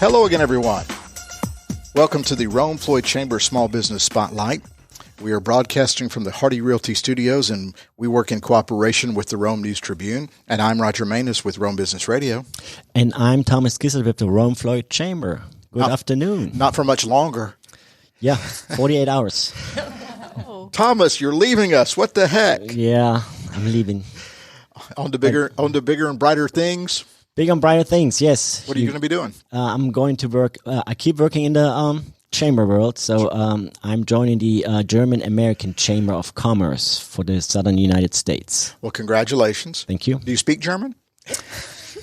Hello again, everyone. Welcome to the Rome Floyd Chamber Small Business Spotlight. We are broadcasting from the Hardy Realty Studios, and we work in cooperation with the Rome News Tribune. And I'm Roger Manus with Rome Business Radio. And I'm Thomas Kissel with the Rome Floyd Chamber. Good afternoon. Not for much longer. Yeah, 48 hours. Thomas, you're leaving us. What the heck? Yeah, I'm leaving. On to bigger and brighter things. Big and brighter things, yes. What are you going to be doing? I'm going to work. I keep working in the chamber world, so I'm joining the German-American Chamber of Commerce for the Southern United States. Well, congratulations. Thank you. Do you speak German?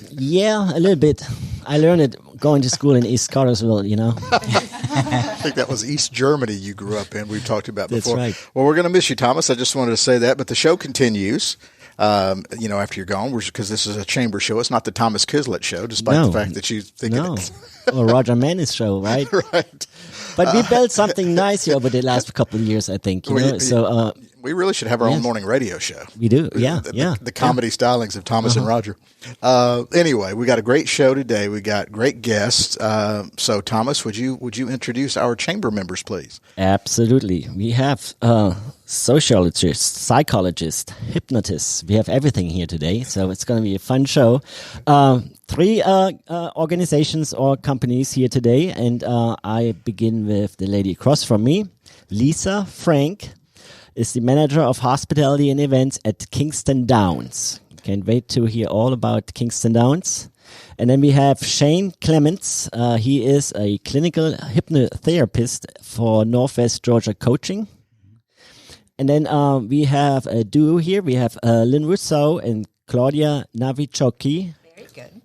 Yeah, a little bit. I learned it going to school in East Cartersville, you know. I think that was East Germany you grew up in. We've talked about before. That's right. Well, we're going to miss you, Thomas. I just wanted to say that, but the show continues. After you're gone, because this is a chamber show. It's not the Thomas Kislett show, despite the fact that you think it is. Or Roger Manus show, right? Right. But we built something nice here over the last couple of years, I think. We really should have our own morning radio show. We do, The comedy stylings of Thomas and Roger. Anyway, we got a great show today. We got great guests. So, Thomas, would you introduce our chamber members, please? Absolutely. We have sociologists, psychologists, hypnotists. We have everything here today, so it's going to be a fun show. 3 organizations or companies here today, and I begin with the lady across from me. Lisa Frank is the manager of hospitality and events at Kingston Downs. Can't wait to hear all about Kingston Downs. And then we have Shane Clements. He is a clinical hypnotherapist for Northwest Georgia Coaching. And then we have a duo here. We have Lynn Rousseau and Claudia Navichoque. Very good.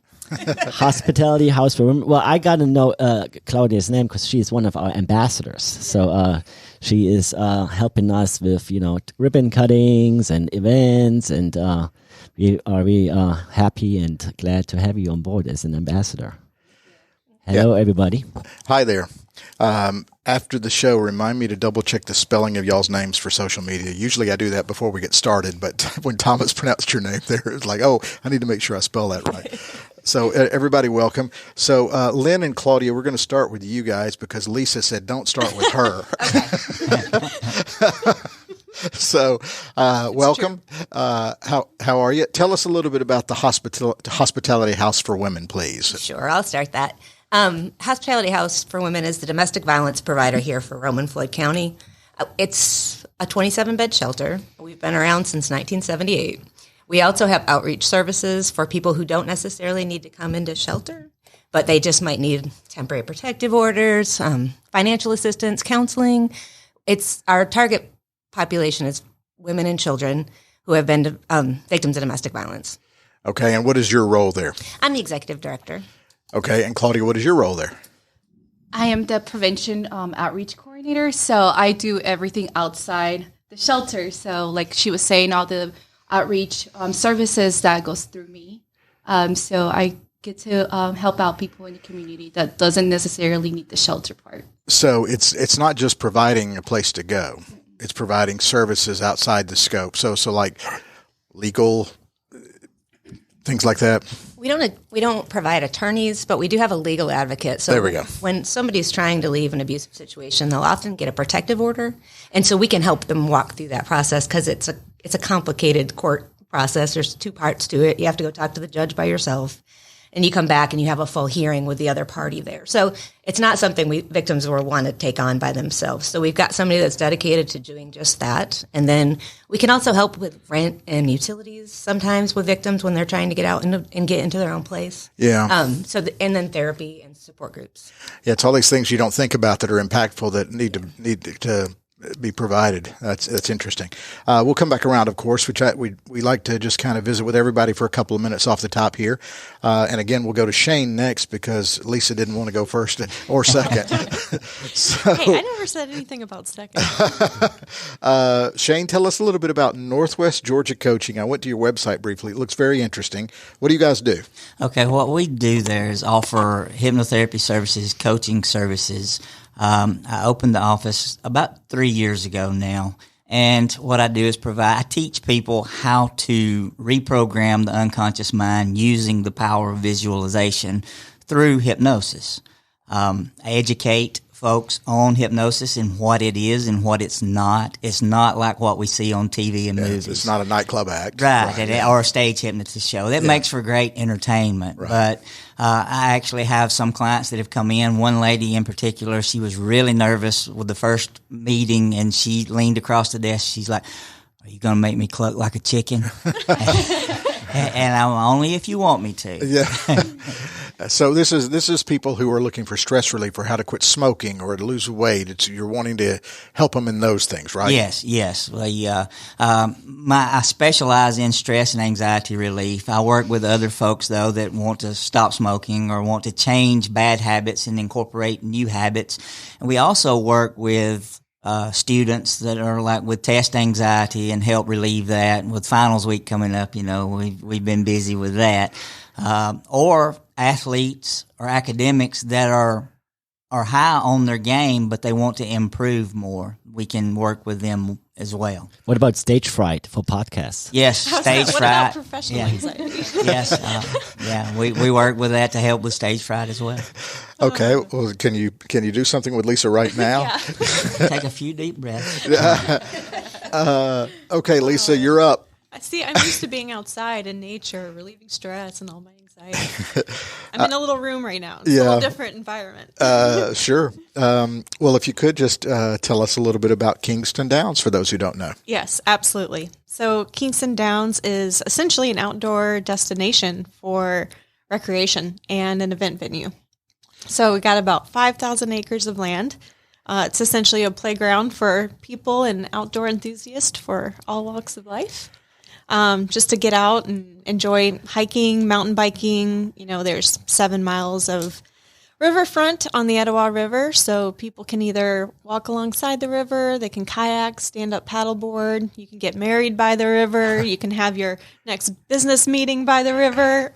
Hospitality House for Women. Well, I got to know Claudia's name because she is one of our ambassadors. So she is helping us with, ribbon cuttings and events. And we are really happy and glad to have you on board as an ambassador. Hello, everybody. Hi there. After the show, remind me to double-check the spelling of y'all's names for social media. Usually I do that before we get started, but when Thomas pronounced your name there, it's like, oh, I need to make sure I spell that right. So everybody welcome. So Lynn and Claudia, we're going to start with you guys because Lisa said don't start with her. So welcome. How are you? Tell us a little bit about the Hospitality House for Women, please. Sure, I'll start that. Hospitality House for Women is the domestic violence provider here for Rome and Floyd County. It's a 27-bed shelter. We've been around since 1978. We also have outreach services for people who don't necessarily need to come into shelter, but they just might need temporary protective orders, financial assistance, counseling. Our target population is women and children who have been victims of domestic violence. Okay, and what is your role there? I'm the executive director. Okay, and Claudia, what is your role there? I am the prevention outreach coordinator, so I do everything outside the shelter. So like she was saying, all the outreach services that goes through me. So I get to help out people in the community that doesn't necessarily need the shelter part. So it's not just providing a place to go. It's providing services outside the scope. So like legal things like that. We don't provide attorneys, but we do have a legal advocate. So there we go. When somebody's trying to leave an abusive situation, they'll often get a protective order, and so we can help them walk through that process because it's a complicated court process. There's 2 parts to it. You have to go talk to the judge by yourself, and you come back and you have a full hearing with the other party there. So it's not something victims will want to take on by themselves. So we've got somebody that's dedicated to doing just that. And then we can also help with rent and utilities sometimes with victims when they're trying to get out and get into their own place. Yeah. And then therapy and support groups. Yeah, it's all these things you don't think about that are impactful that need to be provided. That's interesting. We'll come back around, of course, which we like to just kind of visit with everybody for a couple of minutes off the top here. And again, we'll go to Shane next because Lisa didn't want to go first or second. Hey, I never said anything about second. Shane, tell us a little bit about Northwest Georgia Coaching. I went to your website briefly. It looks very interesting. What do you guys do? Okay, what we do there is offer hypnotherapy services, coaching services. I opened the office about 3 years ago now, and what I do is I teach people how to reprogram the unconscious mind using the power of visualization through hypnosis. educate folks on hypnosis and what it is and what it's not. It's not like what we see on TV and movies. It's not a nightclub act. Right. Or a stage hypnotist show. That makes for great entertainment. Right. But I actually have some clients that have come in. One lady in particular, she was really nervous with the first meeting, and she leaned across the desk. She's like, "Are you going to make me cluck like a chicken?" And I'm only if you want me to. Yeah. So this is people who are looking for stress relief or how to quit smoking or to lose weight. You're wanting to help them in those things, right? Yes. I specialize in stress and anxiety relief. I work with other folks though that want to stop smoking or want to change bad habits and incorporate new habits. And we also work with students that are like with test anxiety and help relieve that. And with finals week coming up, we've been busy with that. Or athletes or academics that are high on their game, but they want to improve more. We can work with them as well. What about stage fright for podcasts? Yes, stage What fright. about professional anxiety? Yes, we work with that to help with stage fright as well. Okay. Well, can you do something with Lisa right now? Take a few deep breaths. Okay, Lisa, you're up. See, I'm used to being outside in nature, relieving stress and all my anxiety. I'm in a little room right now. It's a little different environment. Sure. Well, if you could just tell us a little bit about Kingston Downs for those who don't know. Yes, absolutely. So Kingston Downs is essentially an outdoor destination for recreation and an event venue. So we got about 5,000 acres of land. It's essentially a playground for people and outdoor enthusiasts for all walks of life. Just to get out and enjoy hiking, mountain biking. There's 7 miles of riverfront on the Etowah River, so people can either walk alongside the river, they can kayak, stand-up paddleboard, you can get married by the river, you can have your next business meeting by the river.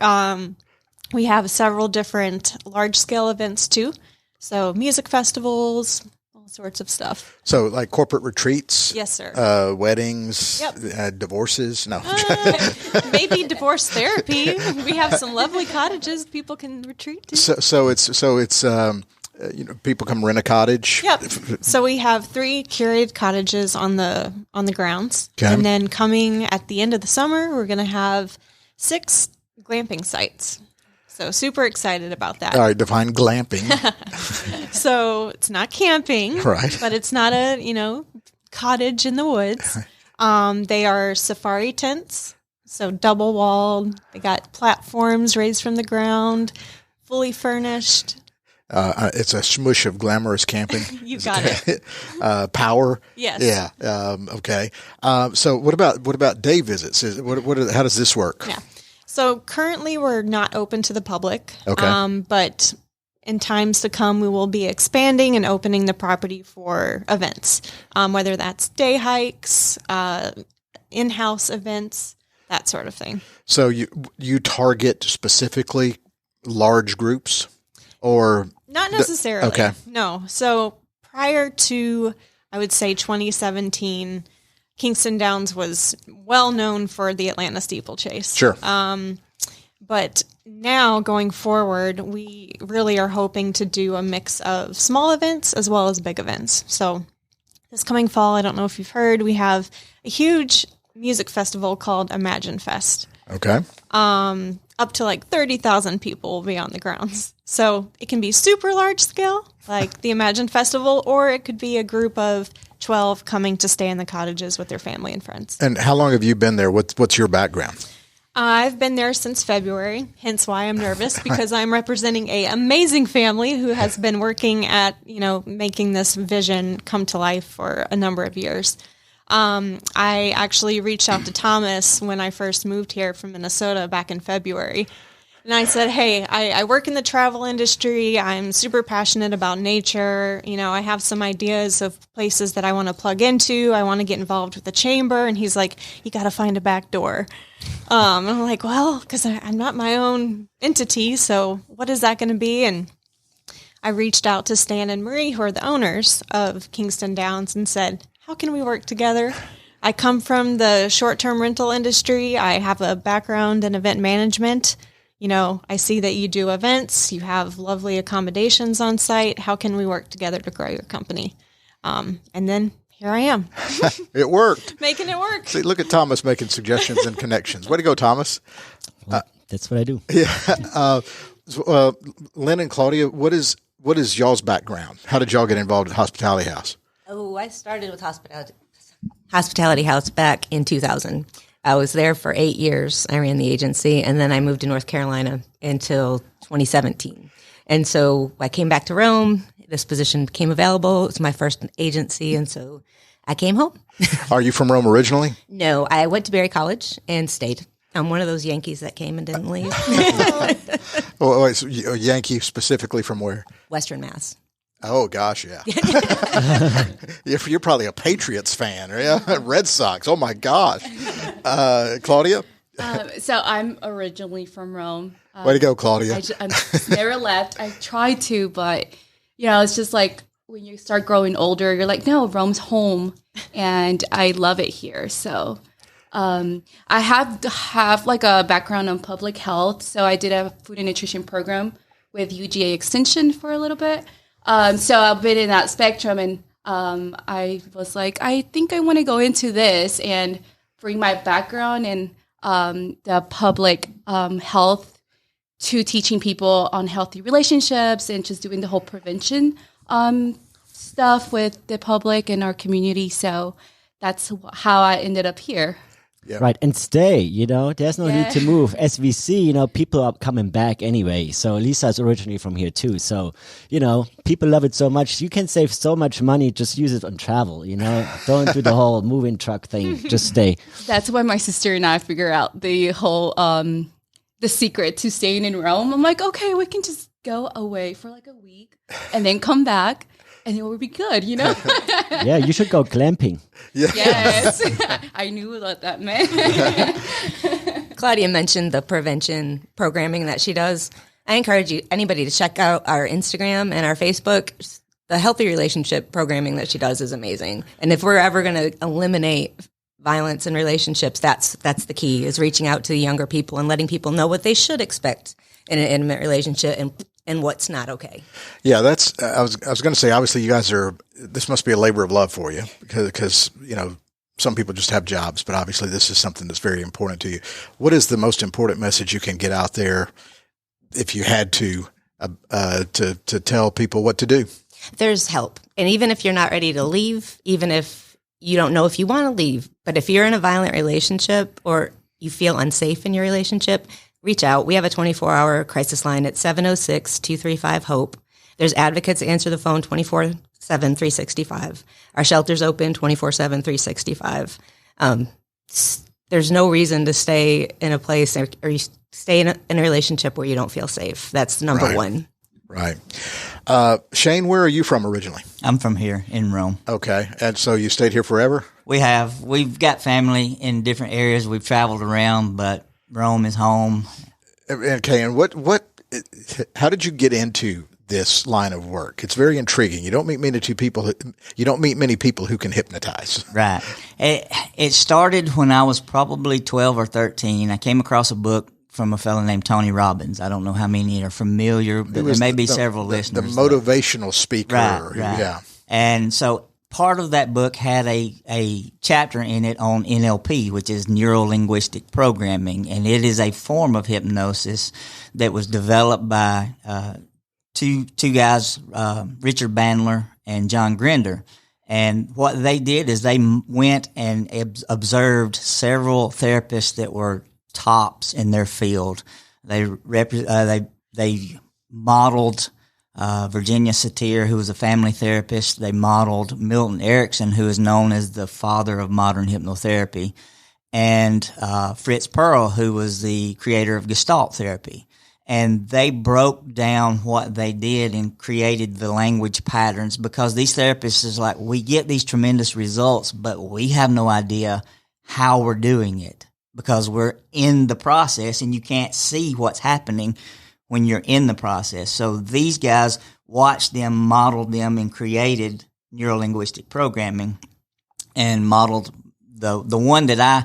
We have several different large-scale events, too, so music festivals, sorts of stuff. So like corporate retreats? Yes, sir. Weddings? Yep. Divorces? No. Maybe divorce therapy. We have some lovely cottages people can retreat to. So it's people come rent a cottage? Yep. So we have 3 curated cottages on the grounds. Okay. And then coming at the end of the summer, we're going to have 6 glamping sites. So super excited about that. All right, define glamping. So it's not camping, Right. But it's not a, cottage in the woods. They are safari tents, so double walled. They got platforms raised from the ground, fully furnished. It's a smush of glamorous camping. You got it. Power. Yes. Yeah. Okay. So what about day visits? How does this work? Yeah. So currently we're not open to the public. Okay. But in times to come, we will be expanding and opening the property for events, whether that's day hikes, in-house events, that sort of thing. So you target specifically large groups, or not necessarily? Okay. No. So prior to, I would say 2017. Kingston Downs was well known for the Atlanta steeplechase. Sure. But now going forward, we really are hoping to do a mix of small events as well as big events. So this coming fall, I don't know if you've heard, we have a huge music festival called Imagine Fest. Okay. Up to like 30,000 people will be on the grounds. So it can be super large scale, like the Imagine Festival, or it could be a group of 12 coming to stay in the cottages with their family and friends. And how long have you been there? What's your background? I've been there since February, hence why I'm nervous, because I'm representing an amazing family who has been working at, making this vision come to life for a number of years. I actually reached out to Thomas when I first moved here from Minnesota back in February. And I said, hey, I work in the travel industry. I'm super passionate about nature. I have some ideas of places that I want to plug into. I want to get involved with the chamber. And he's like, you got to find a back door. And I'm like, well, because I'm not my own entity. So what is that going to be? And I reached out to Stan and Marie, who are the owners of Kingston Downs, and said, how can we work together? I come from the short-term rental industry. I have a background in event management. I see that you do events, you have lovely accommodations on site. How can we work together to grow your company? And then here I am. It worked. Making it work. See, look at Thomas making suggestions and connections. Way to go, Thomas. Well, that's what I do. Yeah. Lynn and Claudia, what is y'all's background? How did y'all get involved in Hospitality House? Oh, I started with Hospitality House back in 2000. I was there for 8 years. I ran the agency, and then I moved to North Carolina until 2017. And so I came back to Rome. This position became available. It's my first agency, and so I came home. Are you from Rome originally? No, I went to Berry College and stayed. I'm one of those Yankees that came and didn't leave. Oh, wait, so a Yankee specifically from where? Western Mass. Oh, gosh, yeah. You're probably a Patriots fan, yeah? Red Sox. Oh, my gosh. Claudia? So I'm originally from Rome. Way to go, Claudia. I never left. I tried to, but, it's just like when you start growing older, you're like, no, Rome's home, and I love it here. So I have like a background on public health. So I did a food and nutrition program with UGA Extension for a little bit. So I've been in that spectrum, and I was like, I think I want to go into this and bring my background in the public health to teaching people on healthy relationships and just doing the whole prevention stuff with the public and our community. So that's how I ended up here. Yep. Right, and stay, there's no need to move. As we see, people are coming back anyway. So Lisa's originally from here too. So, people love it so much. You can save so much money, just use it on travel, Don't do the whole moving truck thing, just stay. That's why my sister and I figure out the whole, the secret to staying in Rome. I'm like, okay, we can just go away for like a week and then come back. And it will be good, Yeah, you should go glamping. Yeah. Yes, I knew what that meant. Claudia mentioned the prevention programming that she does. I encourage anybody to check out our Instagram and our Facebook. The healthy relationship programming that she does is amazing. And if we're ever going to eliminate violence in relationships, that's the key, is reaching out to the younger people and letting people know what they should expect in an intimate relationship and what's not okay. Yeah, I was going to say, obviously you guys this must be a labor of love for you because some people just have jobs, but obviously this is something that's very important to you. What is the most important message you can get out there if you had to tell people what to do? There's help. And even if you're not ready to leave, even if you don't know if you want to leave, but if you're in a violent relationship or you feel unsafe in your relationship, reach out. We have a 24-hour crisis line at 706-235-HOPE. There's advocates that answer the phone 24/7, 365. Our shelter's open 24/7, 365. There's no reason to stay in a place or you stay in a relationship where you don't feel safe. That's number one. Right. Shane, where are you from originally? I'm from here in Rome. Okay. And so you stayed here forever? We've got family in different areas. We've traveled around, but Rome is home. Okay. And how did you get into this line of work? It's very intriguing. You don't meet many people who can hypnotize. Right. It started when I was probably 12 or 13. I came across a book from a fellow named Tony Robbins. I don't know how many are familiar, but there may be several listeners. The motivational speaker. Right. Yeah. And so part of that book had a chapter in it on NLP, which is neuro-linguistic programming, and it is a form of hypnosis that was developed by two guys, Richard Bandler and John Grinder. And what they did is they went and observed several therapists that were tops in their field. They modeled Virginia Satir, who was a family therapist. They modeled Milton Erickson, who is known as the father of modern hypnotherapy, and Fritz Perl, who was the creator of Gestalt therapy. And they broke down what they did and created the language patterns, because these therapists is like, we get these tremendous results, but we have no idea how we're doing it because we're in the process and you can't see what's happening when you're in the process. So these guys watched them, modeled them, and created neuro-linguistic programming and modeled the one that I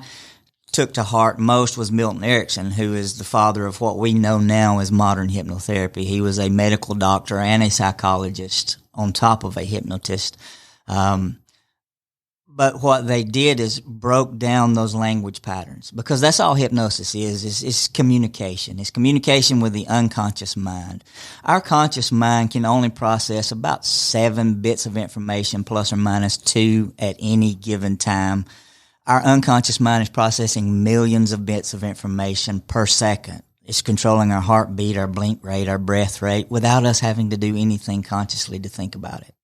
took to heart most was Milton Erickson, who is the father of what we know now as modern hypnotherapy. He was a medical doctor and a psychologist on top of a hypnotist. But what they did is broke down those language patterns, because that's all hypnosis is communication. It's communication with the unconscious mind. Our conscious mind can only process about 7 bits of information plus or minus 2 at any given time. Our unconscious mind is processing millions of bits of information per second. It's controlling our heartbeat, our blink rate, our breath rate, without us having to do anything consciously to think about it.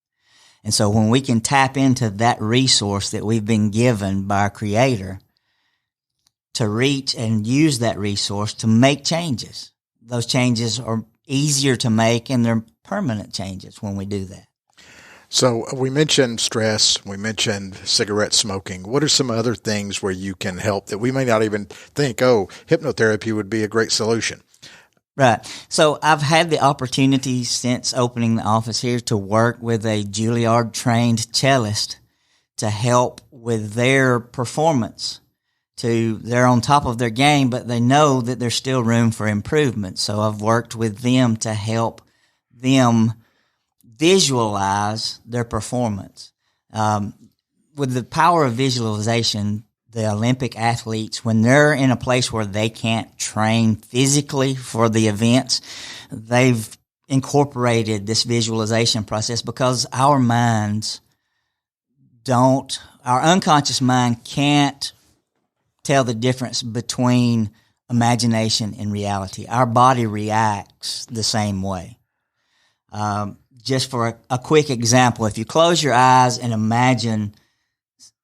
And so when we can tap into that resource that we've been given by our Creator to reach and use that resource to make changes, those changes are easier to make, and they're permanent changes when we do that. So we mentioned stress, we mentioned cigarette smoking. What are some other things where you can help that we may not even think, oh, hypnotherapy would be a great solution? Right. So I've had the opportunity since opening the office here to work with a Juilliard-trained cellist to help with their performance. They're on top of their game, but they know that there's still room for improvement. So I've worked with them to help them visualize their performance. With the power of visualization, the Olympic athletes, when they're in a place where they can't train physically for the events, they've incorporated this visualization process, because our unconscious mind can't tell the difference between imagination and reality. Our body reacts the same way. Just for a quick example, if you close your eyes and imagine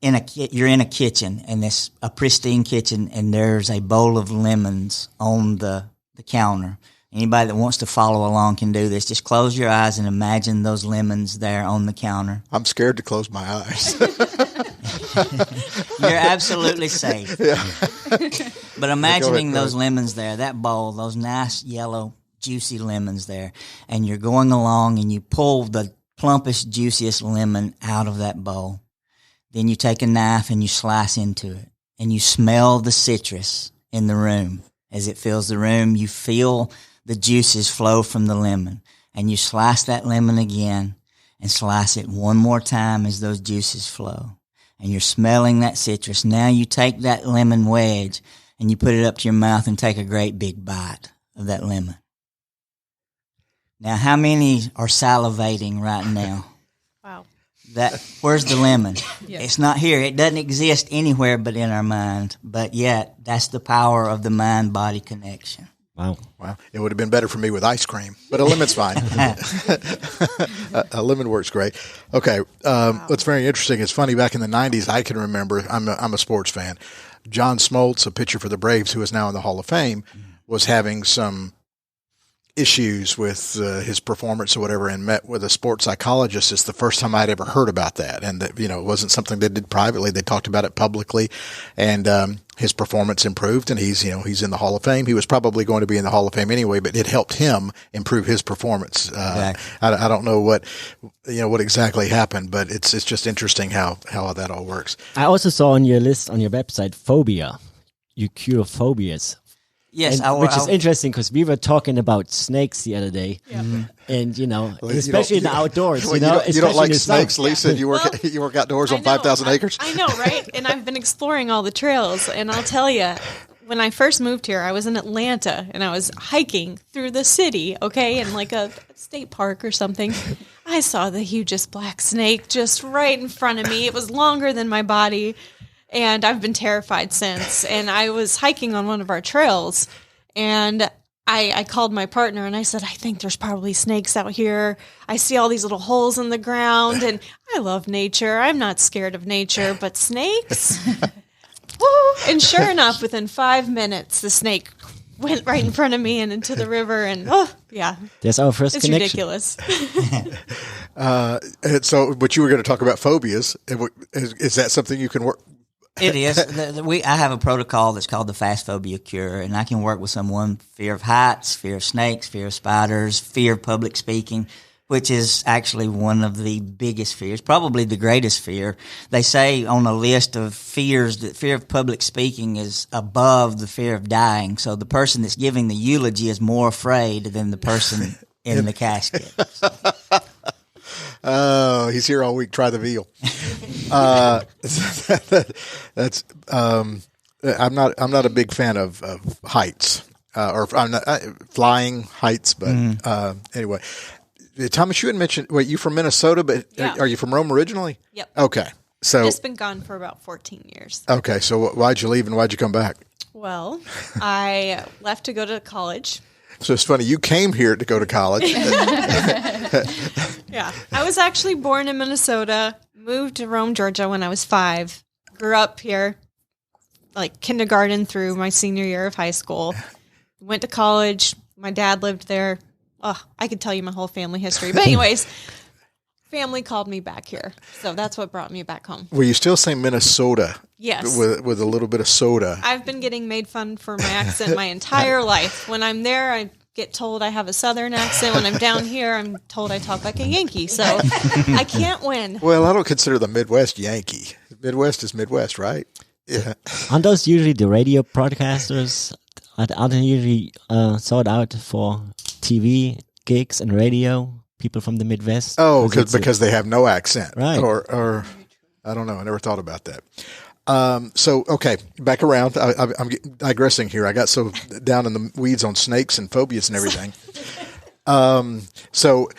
you're in a kitchen, and it's a pristine kitchen, and there's a bowl of lemons on the counter. Anybody that wants to follow along can do this. Just close your eyes and imagine those lemons there on the counter. I'm scared to close my eyes. You're absolutely safe. Yeah. But imagining those lemons there, that bowl, those nice yellow, juicy lemons there, and you're going along and you pull the plumpest, juiciest lemon out of that bowl. Then you take a knife and you slice into it, and you smell the citrus in the room. As it fills the room, you feel the juices flow from the lemon, and you slice that lemon again and slice it one more time as those juices flow. And you're smelling that citrus. Now you take that lemon wedge and you put it up to your mouth and take a great big bite of that lemon. Now, how many are salivating right now? Wow. Where's the lemon? Yeah. It's not here. It doesn't exist anywhere but in our mind. But yet, that's the power of the mind-body connection. Wow. It would have been better for me with ice cream, but a lemon's fine. A lemon works great. Okay. What's very interesting, it's funny, back in the 90s, I can remember, I'm a sports fan, John Smoltz, a pitcher for the Braves who is now in the Hall of Fame, was having some issues with his performance or whatever, and met with a sports psychologist. It's the first time I'd ever heard about that, and that, it wasn't something they did privately. They talked about it publicly, and his performance improved, and he's in the Hall of Fame. He was probably going to be in the Hall of Fame anyway, but it helped him improve his performance. Exactly. I don't know what exactly happened, but it's just interesting how that all works. I also saw on your list on your website Phobia. You cure phobias. Yes, which is interesting, because we were talking about snakes the other day, and especially in the outdoors. You don't like snakes, Lisa? You work outdoors on 5,000 acres. I know, right? And I've been exploring all the trails, and I'll tell you, when I first moved here, I was in Atlanta, and I was hiking through the city, in like a state park or something. I saw the hugest black snake just right in front of me. It was longer than my body. And I've been terrified since. And I was hiking on one of our trails, and I called my partner and I said, I think there's probably snakes out here. I see all these little holes in the ground, and I love nature. I'm not scared of nature, but snakes? Woo! And sure enough, within 5 minutes, the snake went right in front of me and into the river, and there's our first connection. Ridiculous. But you were going to talk about phobias. Is that something you can work? It is. I have a protocol that's called the Fast Phobia Cure, and I can work with someone, fear of heights, fear of snakes, fear of spiders, fear of public speaking, which is actually one of the biggest fears, probably the greatest fear. They say on a list of fears that fear of public speaking is above the fear of dying. So the person that's giving the eulogy is more afraid than the person in the casket. Oh, he's here all week. Try the veal. That's. I'm not a big fan of heights, or I'm not flying heights. But anyway, Thomas, you had mentioned. Wait, you from Minnesota, but Yeah. are you from Rome originally? Yep. Okay, so Just been gone for about 14 years. okay, so why'd you leave and why'd you come back? Well, I left to go to college. So it's funny. You came here to go to college. Yeah. I was actually born in Minnesota, moved to Rome, Georgia when I was 5, grew up here, like kindergarten through my senior year of high school, went to college. My dad lived there. Oh, I could tell you my whole family history. But anyways, family called me back here. So that's what brought me back home. Well, you still say Minnesota. Yes. With a little bit of soda. I've been getting made fun for my accent my entire life. When I'm there, I get told I have a Southern accent. When I'm down here, I'm told I talk like a Yankee. So I can't win. Well, I don't consider the Midwest Yankee. Midwest is Midwest, right? Yeah. Aren't those usually the radio broadcasters? Aren't they usually sought out for TV gigs and radio? People from the Midwest? Oh, because they have no accent. Right. Or I don't know. I never thought about that. So, okay, back around. I'm digressing here. I got so down in the weeds on snakes and phobias and everything. So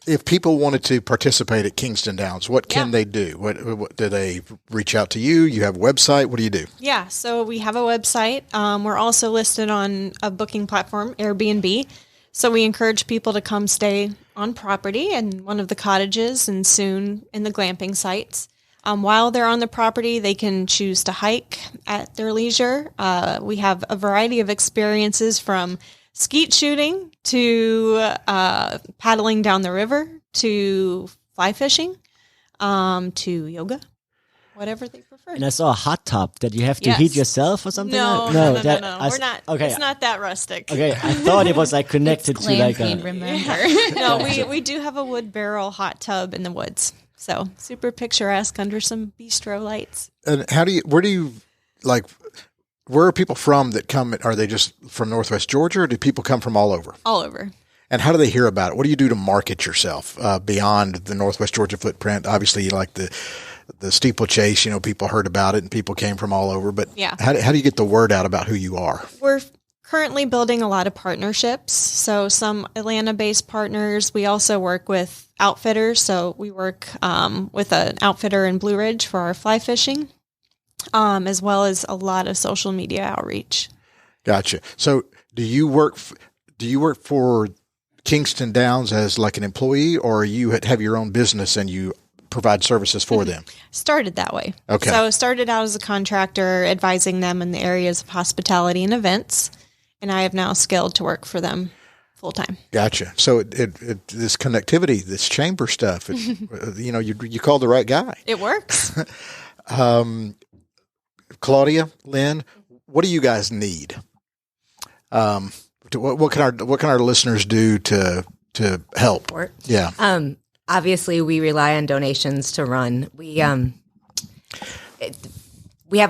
if people wanted to participate at Kingston Downs, what can they do? What do they reach out to you? You have a website. What do you do? Yeah, so we have a website. We're also listed on a booking platform, Airbnb. So we encourage people to come stay on property in one of the cottages and soon in the glamping sites. While they're on the property, they can choose to hike at their leisure. We have a variety of experiences from skeet shooting to paddling down the river to fly fishing to yoga, whatever they prefer. And I saw a hot tub that you have to heat yourself or something. No. We're not. Okay, It's not that rustic. okay, I thought it was like connected to like a. remember. No, we do have a wood barrel hot tub in the woods. So super picturesque under some bistro lights. And where are people from that come? Are they just from Northwest Georgia, or do people come from all over? All over. And how do they hear about it? What do you do to market yourself beyond the Northwest Georgia footprint? Obviously, you like the steeplechase. People heard about it and people came from all over. But Yeah. how do you get the word out about who you are? We're currently building a lot of partnerships. So some Atlanta-based partners. We also work with outfitters. So we work with an outfitter in Blue Ridge for our fly fishing, as well as a lot of social media outreach. Gotcha. So do you work for Kingston Downs as like an employee, or you have your own business and you provide services for them? Started that way. Okay. So started out as a contractor, advising them in the areas of hospitality and events, and I have now scaled to work for them full time. Gotcha. So this connectivity, this chamber stuff, you called the right guy. It works. Claudia, Lynn, what do you guys need? What can our listeners do to help? Support. Yeah. Obviously, we rely on donations to run. We have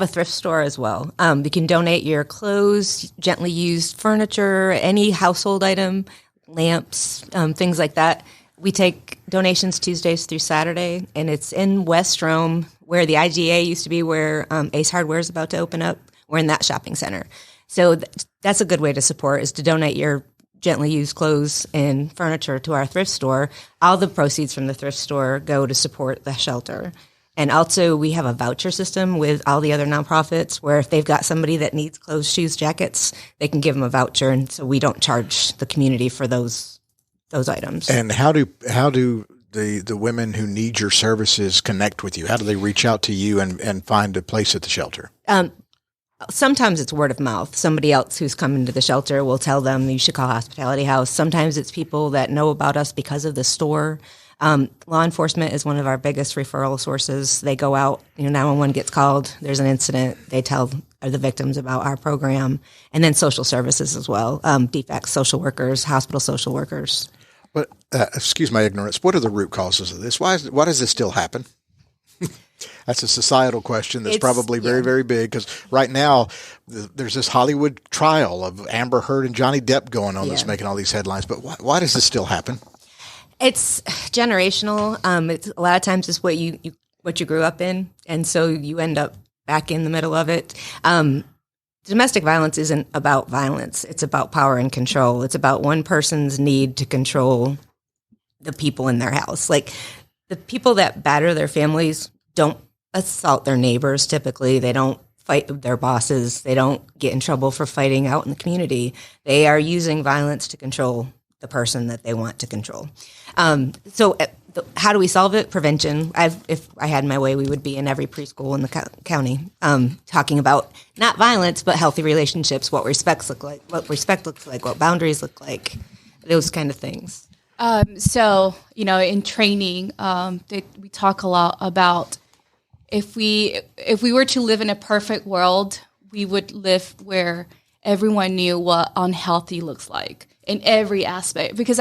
a thrift store as well. You can donate your clothes, gently used furniture, any household item, lamps, things like that. We take donations Tuesdays through Saturday, and it's in West Rome, where the IGA used to be, where Ace Hardware is about to open up. We're in that shopping center. So that's a good way to support, is to donate your gently used clothes and furniture to our thrift store. All the proceeds from the thrift store go to support the shelter. And also we have a voucher system with all the other nonprofits, where if they've got somebody that needs clothes, shoes, jackets, they can give them a voucher. And so we don't charge the community for those items. And how do the women who need your services connect with you? How do they reach out to you and find a place at the shelter? Sometimes it's word of mouth. Somebody else who's coming to the shelter will tell them you should call Hospitality House. Sometimes it's people that know about us because of the store. Law enforcement is one of our biggest referral sources. They go out, 911 gets called, there's an incident, they tell the victims about our program. And then social services as well, defects, social workers, hospital social workers. But excuse my ignorance. What are the root causes of this? Why does this still happen? That's a societal question that's probably very, very big, because right now there's this Hollywood trial of Amber Heard and Johnny Depp going on that's making all these headlines. But why does this still happen? It's generational. It's a lot of times it's what you grew up in, and so you end up back in the middle of it. Domestic violence isn't about violence. It's about power and control. It's about one person's need to control the people in their house. Like, the people that batter their families don't assault their neighbors typically. They don't fight their bosses. They don't get in trouble for fighting out in the community. They are using violence to control the person that they want to control. So how do we solve it? Prevention. If I had my way, we would be in every preschool in the county talking about not violence, but healthy relationships, what respect looks like, what boundaries look like, those kind of things. So, in training, we talk a lot about if we were to live in a perfect world, we would live where everyone knew what unhealthy looks like in every aspect. Because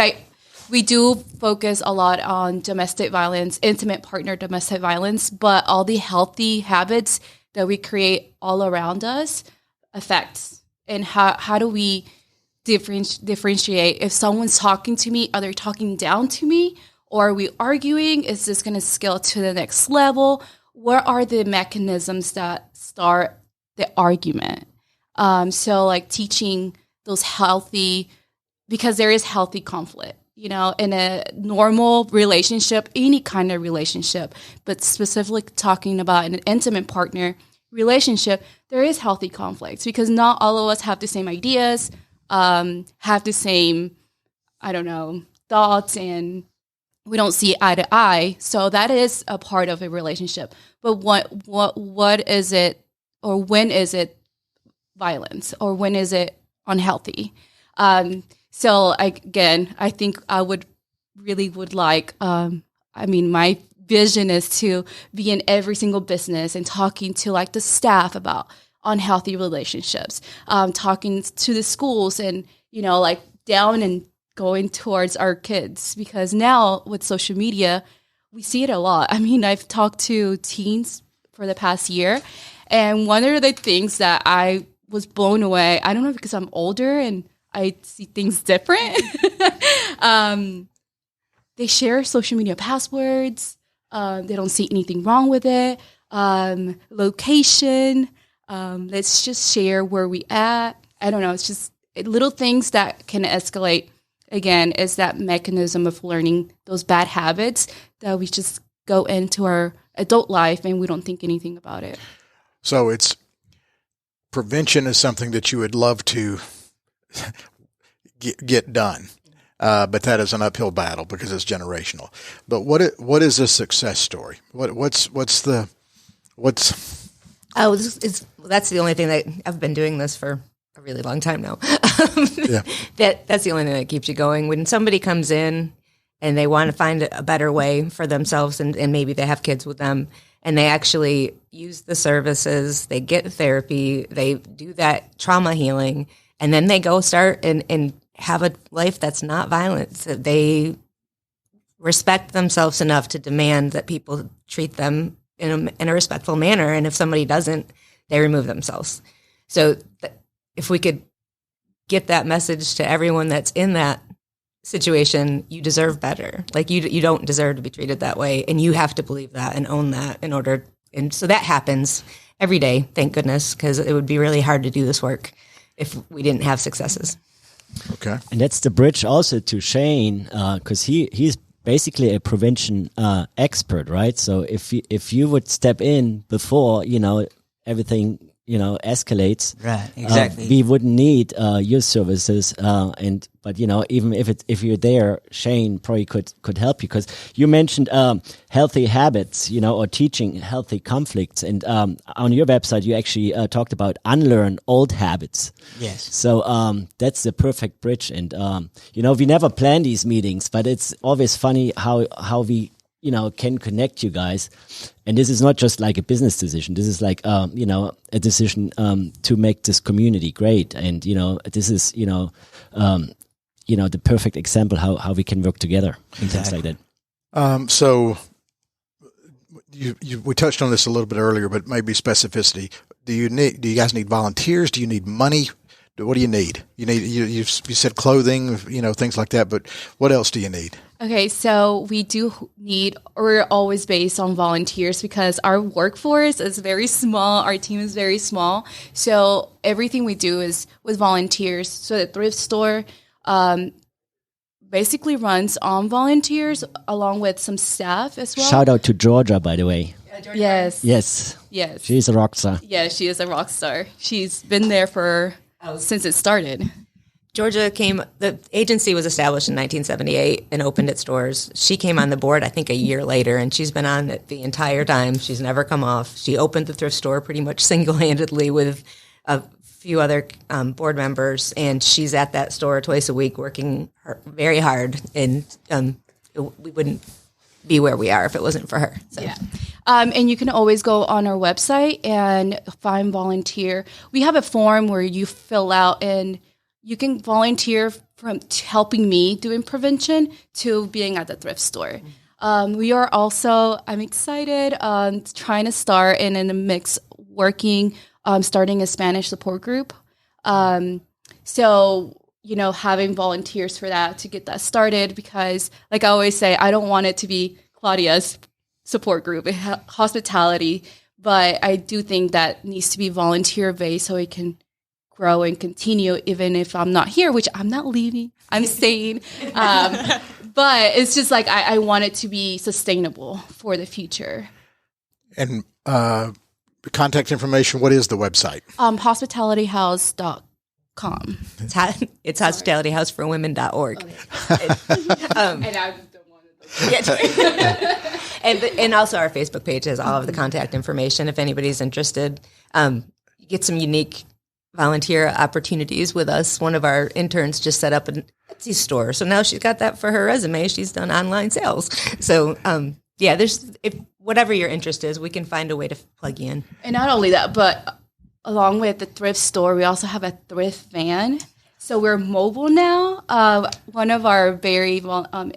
we do focus a lot on domestic violence, intimate partner domestic violence, but all the healthy habits that we create all around us affects. And how do we differentiate if someone's talking to me, are they talking down to me, or are we arguing? Is this going to scale to the next level? What are the mechanisms that start the argument? So like teaching those healthy, because there is healthy conflict, in a normal relationship, any kind of relationship, but specifically talking about an intimate partner relationship, there is healthy conflicts because not all of us have the same ideas, have the same, thoughts, and we don't see eye to eye. So that is a part of a relationship. But what is it, or when is it violence, or when is it unhealthy? So I think I would like, my vision is to be in every single business and talking to like the staff about unhealthy relationships, talking to the schools and, down and going towards our kids, because now with social media, we see it a lot. I've talked to teens for the past year, and one of the things that I was blown away, I don't know, because I'm older and I see things different. They share social media passwords. They don't see anything wrong with it. Location. Let's just share where we at. I don't know. It's just little things that can escalate. Again, is that mechanism of learning those bad habits that we just go into our adult life and we don't think anything about it. So it's prevention is something that you would love to get done. But that is an uphill battle because it's generational. But what is a success story? That's the only thing that I've been doing this for a really long time now. Yeah. That's the only thing that keeps you going. When somebody comes in and they want to find a better way for themselves, and maybe they have kids with them, and they actually use the services, they get therapy, they do that trauma healing, and then they go start and have a life that's not violent. So they respect themselves enough to demand that people treat them in a respectful manner. And if somebody doesn't, they remove themselves. So if we could get that message to everyone that's in that situation, you deserve better. Like you don't deserve to be treated that way. And you have to believe that and own that and so that happens every day, thank goodness, because it would be really hard to do this work if we didn't have successes. Okay. And that's the bridge also to Shane, because he's basically a prevention expert, right? So if you would step in before, everything, escalates. Right, exactly. We wouldn't need your services. But even if you're there, Shane probably could help you, because you mentioned healthy habits, or teaching healthy conflicts. And on your website, you actually talked about unlearn old habits. Yes. So that's the perfect bridge. And we never plan these meetings, but it's always funny how we can connect you guys. And this is not just like a business decision. This is like, a decision to make this community great. And, this is, the perfect example how we can work together and things like that. So we touched on this a little bit earlier, but maybe specificity. Do you guys need volunteers? Do you need money? What do you need? You said clothing, things like that, but what else do you need? Okay, so we're always based on volunteers because our workforce is very small. Our team is very small. So everything we do is with volunteers. So the thrift store basically runs on volunteers along with some staff as well. Shout out to Georgia, by the way. Yes. Yes. Yes. She's a rock star. Yeah, she is a rock star. She's been there since it started. The agency was established in 1978 and opened its doors. She came on the board, I think, a year later, and she's been on it the entire time. She's never come off. She opened the thrift store pretty much single-handedly with a few other board members, and she's at that store twice a week working very hard, and we wouldn't be where we are if it wasn't for her. So. Yeah. And you can always go on our website and find volunteer. We have a form where you fill out and you can volunteer from helping me doing prevention to being at the thrift store. We are also, I'm excited, trying to start and in a mix working, starting a Spanish support group. So, having volunteers for that to get that started because, like I always say, I don't want it to be Claudia's support group, hospitality, but I do think that needs to be volunteer-based so it can grow and continue even if I'm not here, which I'm not leaving, I'm staying. But it's just like I want it to be sustainable for the future. And contact information, what is the website? Hospitalityhouse.com. It's hospitalityhouseforwomen.org. Okay. And I don't want to and also our Facebook page has all of the contact information if anybody's interested. You get some unique volunteer opportunities with us. One of our interns just set up an Etsy store, so now she's got that for her resume. She's done online sales. So if whatever your interest is, we can find a way to plug you in. And not only that, but along with the thrift store, we also have a thrift van. So we're mobile now. One of our very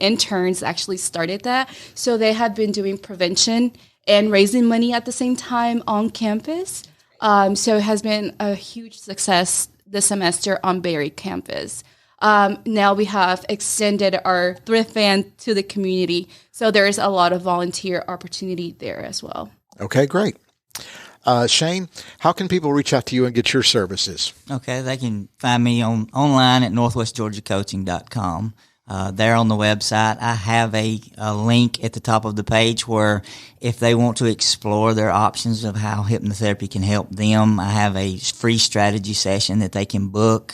interns actually started that. So they have been doing prevention and raising money at the same time on campus. So it has been a huge success this semester on Berry campus. Now we have extended our thrift van to the community. So there's a lot of volunteer opportunity there as well. Okay, great. Shane, how can people reach out to you and get your services? Okay, they can find me online at northwestgeorgiacoaching.com. There on the website, I have a link at the top of the page where if they want to explore their options of how hypnotherapy can help them, I have a free strategy session that they can book.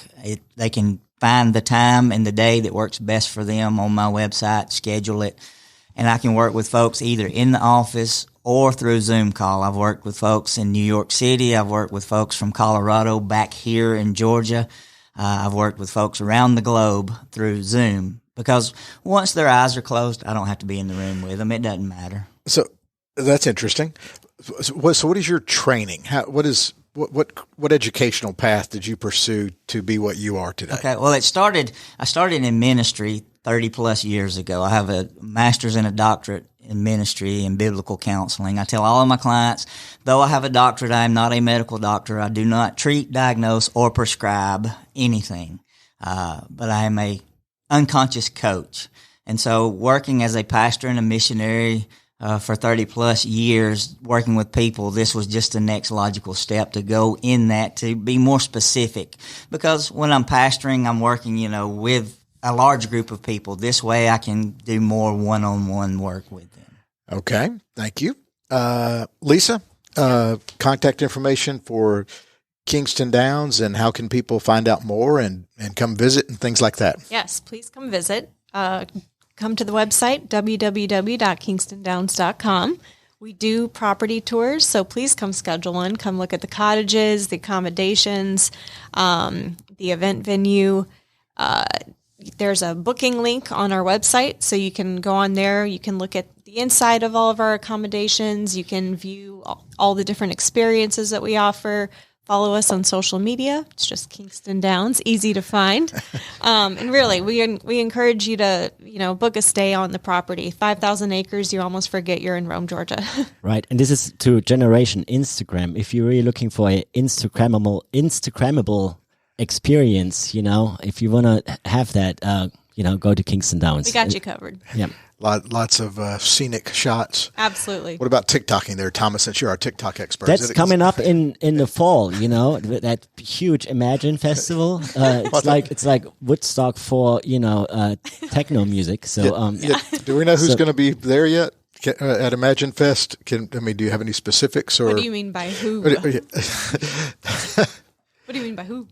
They can find the time and the day that works best for them on my website, schedule it, and I can work with folks either in the office or through Zoom call. I've worked with folks in New York City. I've worked with folks from Colorado back here in Georgia. I've worked with folks around the globe through Zoom because once their eyes are closed, I don't have to be in the room with them. It doesn't matter. So that's interesting. So what is your training? What educational path did you pursue to be what you are today? Okay, well, I started in ministry 30 plus years ago. I have a master's and a doctorate in ministry and biblical counseling. I tell all of my clients, though I have a doctorate, I am not a medical doctor. I do not treat, diagnose, or prescribe anything. But I am a unconscious coach. And so working as a pastor and a missionary for 30 plus years, working with people, this was just the next logical step to go in that, to be more specific. Because when I'm pastoring, I'm working, with a large group of people. This way I can do more one-on-one work with them. Okay. Thank you. Lisa, contact information for Kingston Downs and how can people find out more and come visit and things like that? Yes, please come visit. Come to the website, www.kingstondowns.com. We do property tours, so please come schedule one. Come look at the cottages, the accommodations, the event venue. There's a booking link on our website, so you can go on there. You can look at the inside of all of our accommodations. You can view all the different experiences that we offer, Follow us on social media. It's just Kingston Downs, easy to find. And really, we encourage you to, book a stay on the property. 5,000 acres, you almost forget you're in Rome, Georgia. Right. And this is to Generation Instagram. If you're really looking for an Instagrammable experience, if you want to have that, go to Kingston Downs. We got you covered. Yeah. Lots of scenic shots. Absolutely. What about TikToking there, Thomas, since you're our TikTok expert? That's coming up in the fall, that huge Imagine Festival. It's like Woodstock for, techno music. So, do we know who's going to be there yet? At Imagine Fest? Do you have any specifics? Or what do you mean by who? What do you mean by who?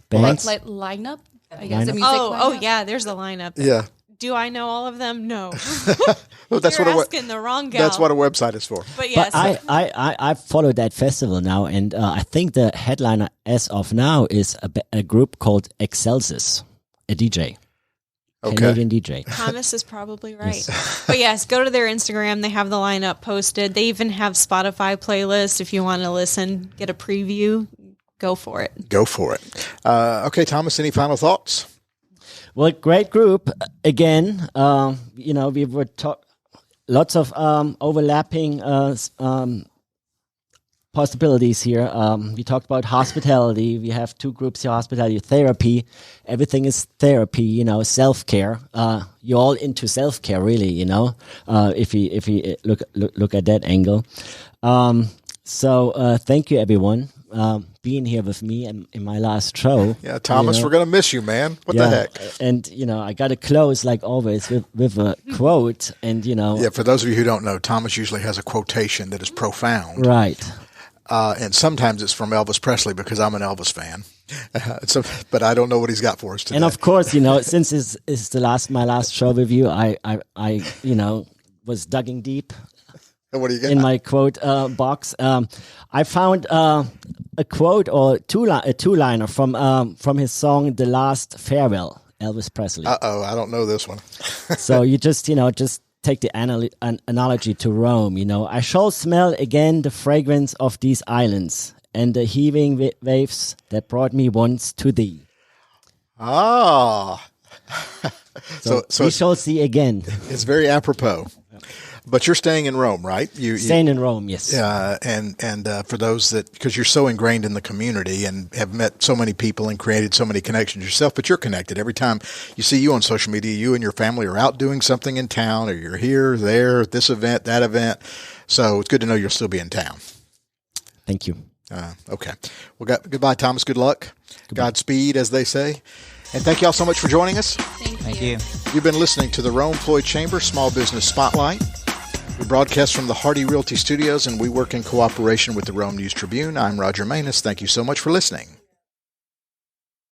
Bands? Like lineup? I guess Lineup? the music lineup? Yeah, there's the lineup. Yeah. Do I know all of them? No. Well, that's You're what asking the wrong gal. That's what a website is for. But yes. But I followed that festival now, and I think the headliner as of now is a group called Excelsis, a DJ. Okay. Canadian DJ. Thomas is probably right. But yes, go to their Instagram. They have the lineup posted. They even have Spotify playlists if you want to listen, get a preview. Go for it. Go for it. Okay, Thomas, any final thoughts? Well, great group. Again, we were lots of overlapping possibilities here. We talked about hospitality. We have two groups here: hospitality, therapy. Everything is therapy. Self-care. You're all into self-care, really. If we look at that angle. So thank you, everyone. Being here with me in my last show. Yeah, Thomas, we're going to miss you, man. What the heck? And, I got to close, like always, with a quote. And, Yeah, for those of you who don't know, Thomas usually has a quotation that is profound. Right. And sometimes it's from Elvis Presley because I'm an Elvis fan. But I don't know what he's got for us today. And, of course, since it's my last show with you, I was digging deep. What do you got? In my quote box, I found a quote or a two-liner from his song "The Last Farewell," Elvis Presley. I don't know this one. So you just take the analogy to Rome. I shall smell again the fragrance of these islands and the heaving waves that brought me once to thee. Ah, so we shall see again. It's very apropos. But you're staying in Rome, right? Staying in Rome, yes. And for those because you're so ingrained in the community and have met so many people and created so many connections yourself, but you're connected. Every time you see you on social media, you and your family are out doing something in town, or you're here, there, this event, that event. So it's good to know you'll still be in town. Thank you. Okay. Well, goodbye, Thomas. Good luck. Goodbye. Godspeed, as they say. And thank you all so much for joining us. Thank you. You've been listening to the Rome Floyd Chamber Small Business Spotlight. We broadcast from the Hardy Realty Studios, and we work in cooperation with the Rome News Tribune. I'm Roger Manus. Thank you so much for listening.